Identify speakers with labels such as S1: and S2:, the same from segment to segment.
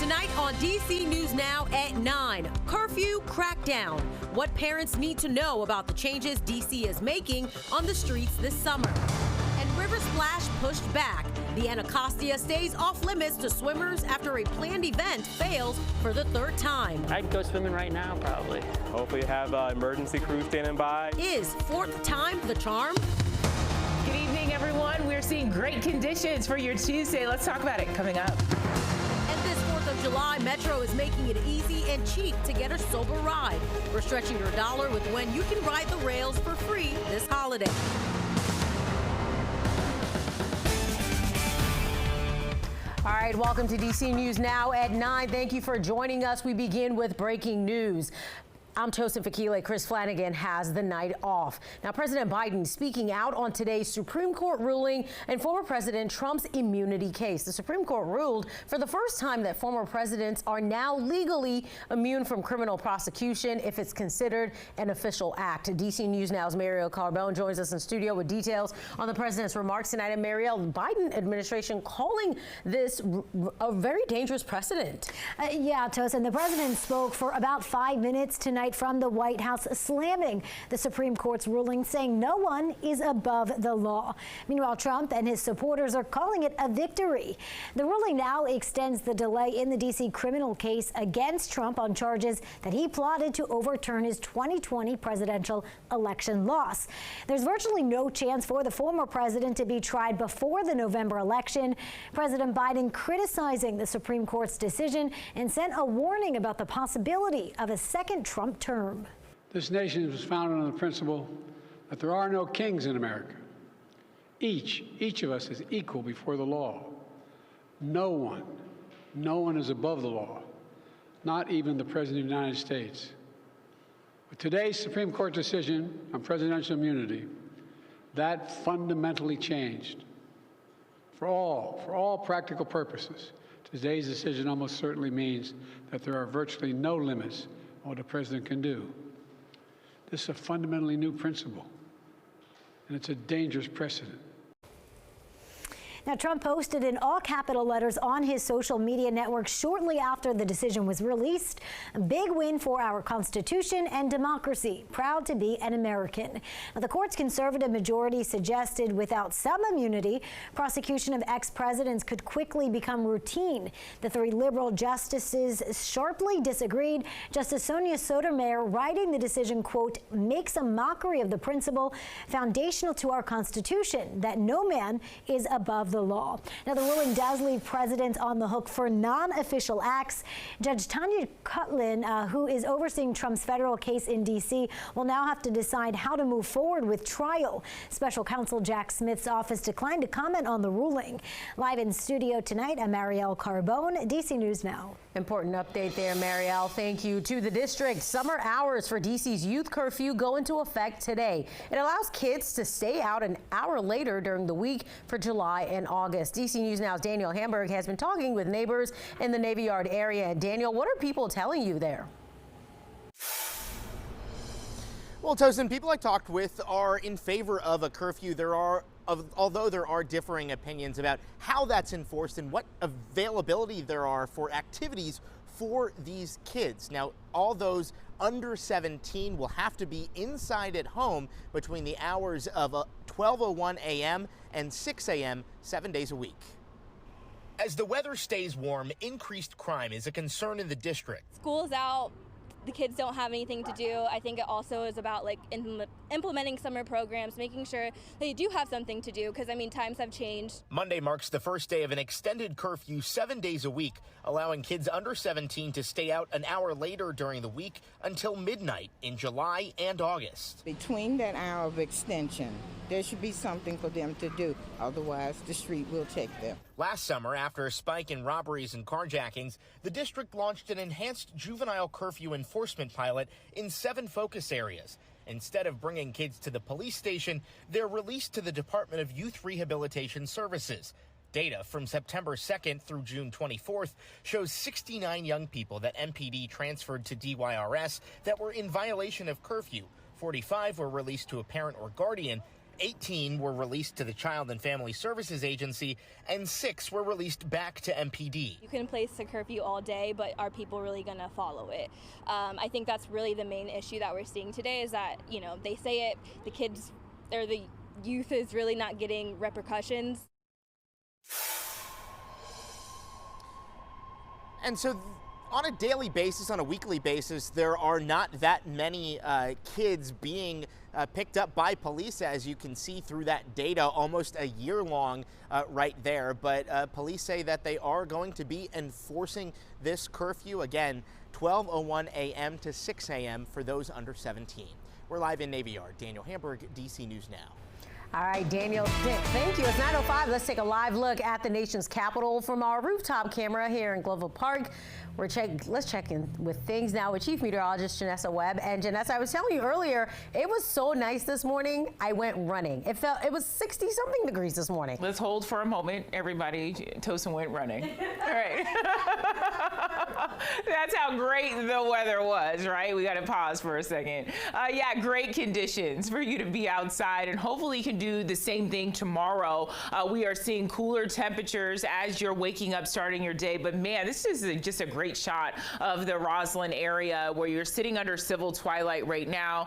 S1: Tonight on DC News Now at 9, curfew crackdown. What parents need to know about the changes DC is making on the streets this summer. And River Splash pushed back. The Anacostia stays off limits to swimmers after a planned event fails for the third time.
S2: I'd go swimming right now, probably.
S3: Hopefully have emergency crew standing by.
S1: Is fourth time the charm?
S4: Good evening, everyone. We're seeing great conditions for your Tuesday. Let's talk about it coming up.
S1: And this 4th of July, Metro is making it easy and cheap to get a sober ride. We're stretching your dollar with when you can ride the rails for free this holiday. All right, welcome to DC News Now at 9. Thank you for joining us. We begin with breaking news. I'm Tosin Fakile. Chris Flanagan has the night off. Now, President Biden speaking out on today's Supreme Court ruling and former President Trump's immunity case. The Supreme Court ruled for the first time that former presidents are now legally immune from criminal prosecution if it's considered an official act. DC News Now's Mariel Carbone joins us in studio with details on the president's remarks tonight. And Mariel, the Biden administration calling this a very dangerous precedent.
S5: Yeah, Tosin, the president spoke for about 5 minutes tonight from the White House, slamming the Supreme Court's ruling, saying no one is above the law. Meanwhile, Trump and his supporters are calling it a victory. The ruling now extends the delay in the D.C. criminal case against Trump on charges that he plotted to overturn his 2020 presidential election loss. There's virtually no chance for the former president to be tried before the November election. President Biden criticizing the Supreme Court's decision and sent a warning about the possibility of a second Trump term.
S6: This nation was founded on the principle that there are no kings in America. Each of us is equal before the law. No one is above the law, not even the President of the United States. With today's Supreme Court decision on presidential immunity, that fundamentally changed. For all practical purposes, today's decision almost certainly means that there are virtually no limits on what a president can do. This is a fundamentally new principle, and it's a dangerous precedent.
S5: Now, Trump posted in all capital letters on his social media network shortly after the decision was released. A big win for our Constitution and democracy. Proud to be an American. Now, the court's conservative majority suggested without some immunity, prosecution of ex-presidents could quickly become routine. The 3 liberal justices sharply disagreed. Justice Sonia Sotomayor, writing the decision, quote, makes a mockery of the principle foundational to our Constitution that no man is above the law. Now, the ruling does leave presidents on the hook for non-official acts. Judge Tanya Cutlin, who is overseeing Trump's federal case in D.C., will now have to decide how to move forward with trial. Special counsel Jack Smith's office declined to comment on the ruling. Live in studio tonight, I'm Mariel Carbone, D.C. News Now.
S1: Important update there, Mariel. Thank you. To the district, summer hours for DC's youth curfew go into effect today. It allows kids to stay out an hour later during the week for July and August. DC News Now's Daniel Hamburg has been talking with neighbors in the Navy Yard area. Daniel, what are people telling you there?
S7: Well, Tosin, people I talked with are in favor of a curfew. Although there are differing opinions about how that's enforced and what availability there are for activities for these kids. Now, all those under 17 will have to be inside at home between the hours of 12:01 a.m. and 6 a.m. 7 days a week. As the weather stays warm, increased crime is a concern in the district.
S8: School's out. The kids don't have anything to do. I think it also is about implementing summer programs, making sure they do have something to do because, I mean, times have changed.
S7: Monday marks the first day of an extended curfew 7 days a week, allowing kids under 17 to stay out an hour later during the week until midnight in July and August.
S9: Between that hour of extension, there should be something for them to do. Otherwise, the street will take them.
S7: Last summer, after a spike in robberies and carjackings, the district launched an enhanced juvenile curfew enforcement pilot in 7 focus areas. Instead of bringing kids to the police station, they're released to the Department of Youth Rehabilitation Services. Data from September 2nd through June 24th shows 69 young people that MPD transferred to DYRS that were in violation of curfew. 45 were released to a parent or guardian. 18 were released to the Child and Family Services Agency, and 6 were released back to MPD.
S8: You can place a curfew all day, but are people really going to follow it? I think that's really the main issue that we're seeing today is that, you know, they say it, the kids or the youth is really not getting repercussions.
S7: And so on a daily basis, on a weekly basis, there are not that many kids being picked up by police, as you can see through that data, almost a year long right there. But police say that they are going to be enforcing this curfew again, 12:01 a.m. to 6 a.m. for those under 17. We're live in Navy Yard. Daniel Hamburg, DC News Now.
S1: All right, Daniel, thank you. It's 9:05. Let's take a live look at the nation's capital from our rooftop camera here in Glover Park. Let's check in with things now with Chief Meteorologist Janessa Webb. And Janessa, I was telling you earlier, it was so nice this morning. I went running. It was 60-something degrees this morning.
S4: Let's hold for a moment, everybody. Tosin went running. All right. That's how great the weather was, right? We got to pause for a second. Yeah, great conditions for you to be outside, and hopefully you can do the same thing tomorrow. We are seeing cooler temperatures as you're waking up, starting your day. But man, this is just a great shot of the Roslyn area where you're sitting under civil twilight right now.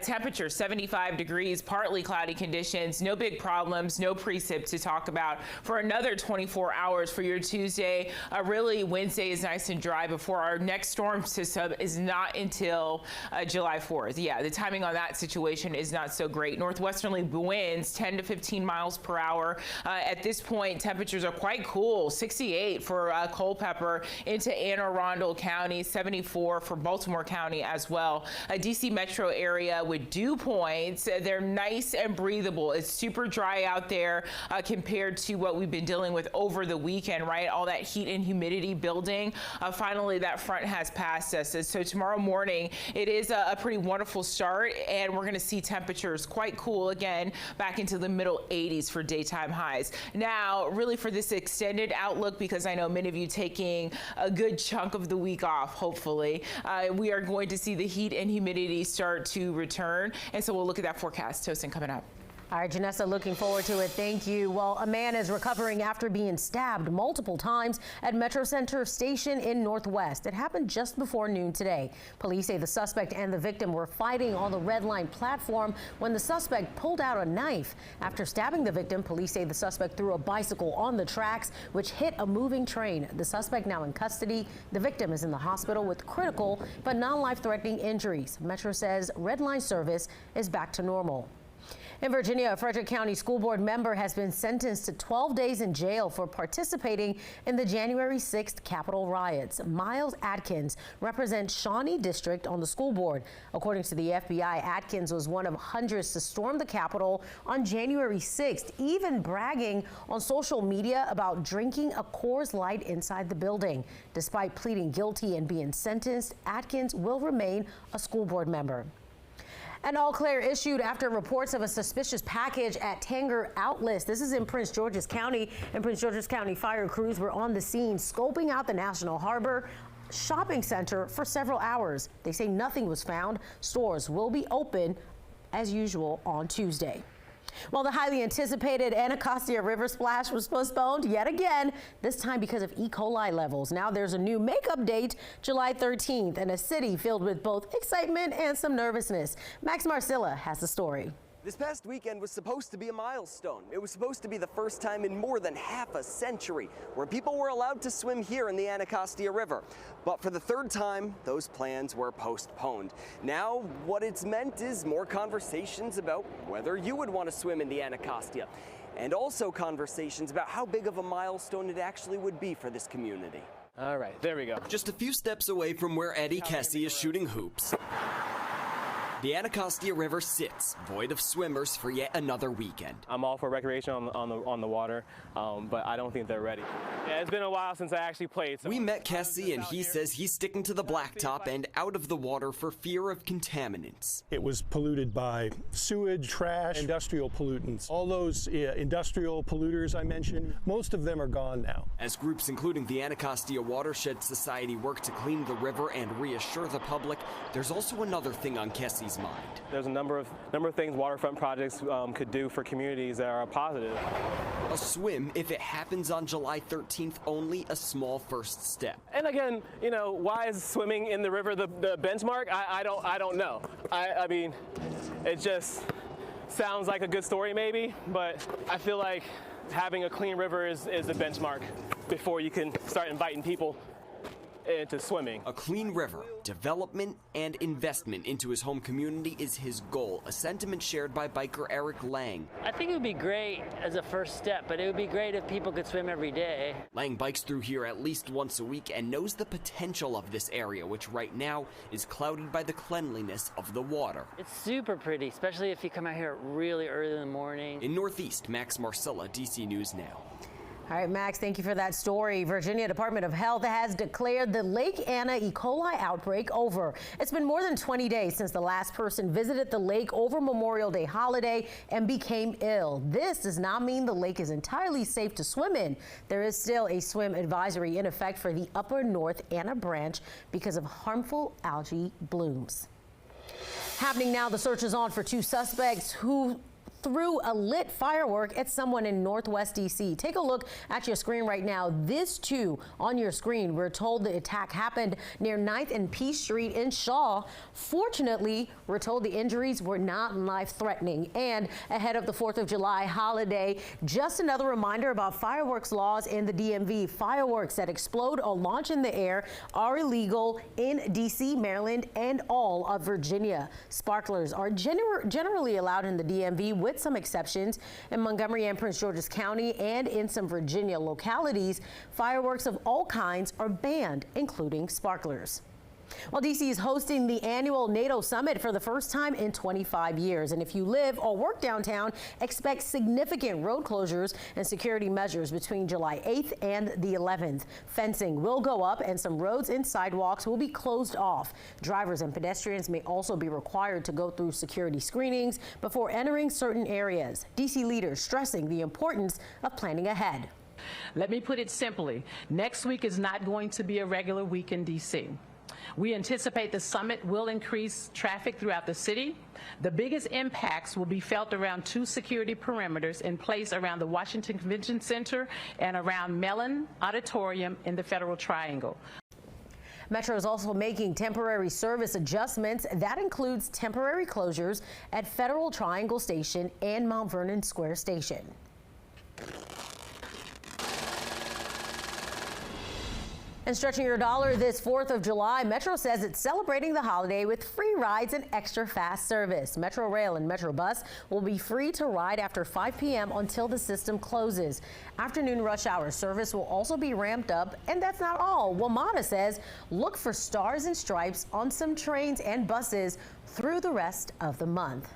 S4: Temperature 75 degrees, partly cloudy conditions, no big problems, no precip to talk about for another 24 hours for your Tuesday. Really, Wednesday is nice and dry before our next storm system is not until July 4th. Yeah, the timing on that situation is not so great. Northwesterly winds 10 to 15 miles per hour. At this point, temperatures are quite cool. 68 for Culpeper into Anne Arundel County, 74 for Baltimore County as well. DC metro area with dew points. They're nice and breathable. It's super dry out there compared to what we've been dealing with over the weekend, right? All that heat and humidity building. Finally, that front has passed us. And so tomorrow morning, it is a pretty wonderful start, and we're going to see temperatures quite cool again, back into the middle 80s for daytime highs. Now, really for this extended outlook, because I know many of you taking a good chunk of the week off, hopefully, we are going to see the heat and humidity start to return. And so we'll look at that forecast. Tosin coming up.
S1: All right, Janessa, looking forward to it. Thank you. Well, a man is recovering after being stabbed multiple times at Metro Center Station in Northwest. It happened just before noon today. Police say the suspect and the victim were fighting on the Red Line platform when the suspect pulled out a knife. After stabbing the victim, police say the suspect threw a bicycle on the tracks, which hit a moving train. The suspect now in custody. The victim is in the hospital with critical but non-life-threatening injuries. Metro says Red Line service is back to normal. In Virginia, a Frederick County School Board member has been sentenced to 12 days in jail for participating in the January 6th Capitol riots. Miles Atkins represents Shawnee District on the school board. According to the FBI, Atkins was one of hundreds to storm the Capitol on January 6th, even bragging on social media about drinking a Coors Light inside the building. Despite pleading guilty and being sentenced, Atkins will remain a school board member. An all-clear issued after reports of a suspicious package at Tanger Outlets. This is in Prince George's County, and Prince George's County fire crews were on the scene scoping out the National Harbor shopping center for several hours. They say nothing was found. Stores will be open as usual on Tuesday. Well, the highly anticipated Anacostia River splash was postponed yet again, this time because of E. coli levels. Now there's a new makeup date, July 13th, and a city filled with both excitement and some nervousness. Max Marcilla has the story.
S10: This past weekend was supposed to be a milestone. It was supposed to be the first time in more than half a century where people were allowed to swim here in the Anacostia River. But for the third time, those plans were postponed. Now, what it's meant is more conversations about whether you would want to swim in the Anacostia, and also conversations about how big of a milestone it actually would be for this community.
S3: All right, there we go.
S10: Just a few steps away from where Eddie Kessie is shooting hoops, the Anacostia River sits, void of swimmers for yet another weekend.
S3: I'm all for recreation on the water, but I don't think they're ready. Yeah, it's been a while since I actually played. So
S10: we met Kessie, and he says he's sticking to the blacktop and out of the water for fear of contaminants.
S11: It was polluted by sewage, trash, industrial pollutants. All those industrial polluters I mentioned, most of them are gone now.
S10: As groups including the Anacostia Watershed Society work to clean the river and reassure the public, there's also another thing on Kessie's community's mind.
S3: There's a number of things waterfront projects could do for communities that are positive.
S10: A swim, if it happens on July 13th, only a small first step.
S3: And again, you know, why is swimming in the river the benchmark? I don't know. I mean, it just sounds like a good story maybe, but I feel like having a clean river is the benchmark before you can start inviting people into swimming.
S10: A clean river, development, and investment into his home community is his goal, a sentiment shared by biker Eric Lang.
S2: I think it would be great as a first step, but it would be great if people could swim every day.
S10: Lang bikes through here at least once a week and knows the potential of this area, which right now is clouded by the cleanliness of the water.
S2: It's super pretty, especially if you come out here really early in the morning.
S10: In Northeast, Max Marcella, DC News Now.
S1: All right, Max, thank you for that story. Virginia Department of Health has declared the Lake Anna E. coli outbreak over. It's been more than 20 days since the last person visited the lake over Memorial Day holiday and became ill. This does not mean the lake is entirely safe to swim in. There is still a swim advisory in effect for the upper North Anna branch because of harmful algae blooms. Happening now, the search is on for two suspects who threw a lit firework at someone in Northwest DC. Take a look at your screen right now. This too on your screen. We're told the attack happened near 9th and Peace Street in Shaw. Fortunately, we're told the injuries were not life-threatening. And ahead of the 4th of July holiday, just another reminder about fireworks laws in the DMV. Fireworks that explode or launch in the air are illegal in DC, Maryland, and all of Virginia. Sparklers are generally allowed in the DMV with some exceptions. In Montgomery and Prince George's County and in some Virginia localities, fireworks of all kinds are banned, including sparklers. Well, DC is hosting the annual NATO Summit for the first time in 25 years. And if you live or work downtown, expect significant road closures and security measures between July 8th and the 11th. Fencing will go up and some roads and sidewalks will be closed off. Drivers and pedestrians may also be required to go through security screenings before entering certain areas. DC leaders stressing the importance of planning ahead.
S12: Let me put it simply. Next week is not going to be a regular week in DC. We anticipate the summit will increase traffic throughout the city. The biggest impacts will be felt around two security perimeters in place around the Washington Convention Center and around Mellon Auditorium in the Federal Triangle.
S1: Metro is also making temporary service adjustments. That includes temporary closures at Federal Triangle Station and Mount Vernon Square Station. And stretching your dollar this 4th of July, Metro says it's celebrating the holiday with free rides and extra fast service. Metro Rail and Metro Bus will be free to ride after 5 p.m. until the system closes. Afternoon rush hour service will also be ramped up, and that's not all. WMATA says look for stars and stripes on some trains and buses through the rest of the month.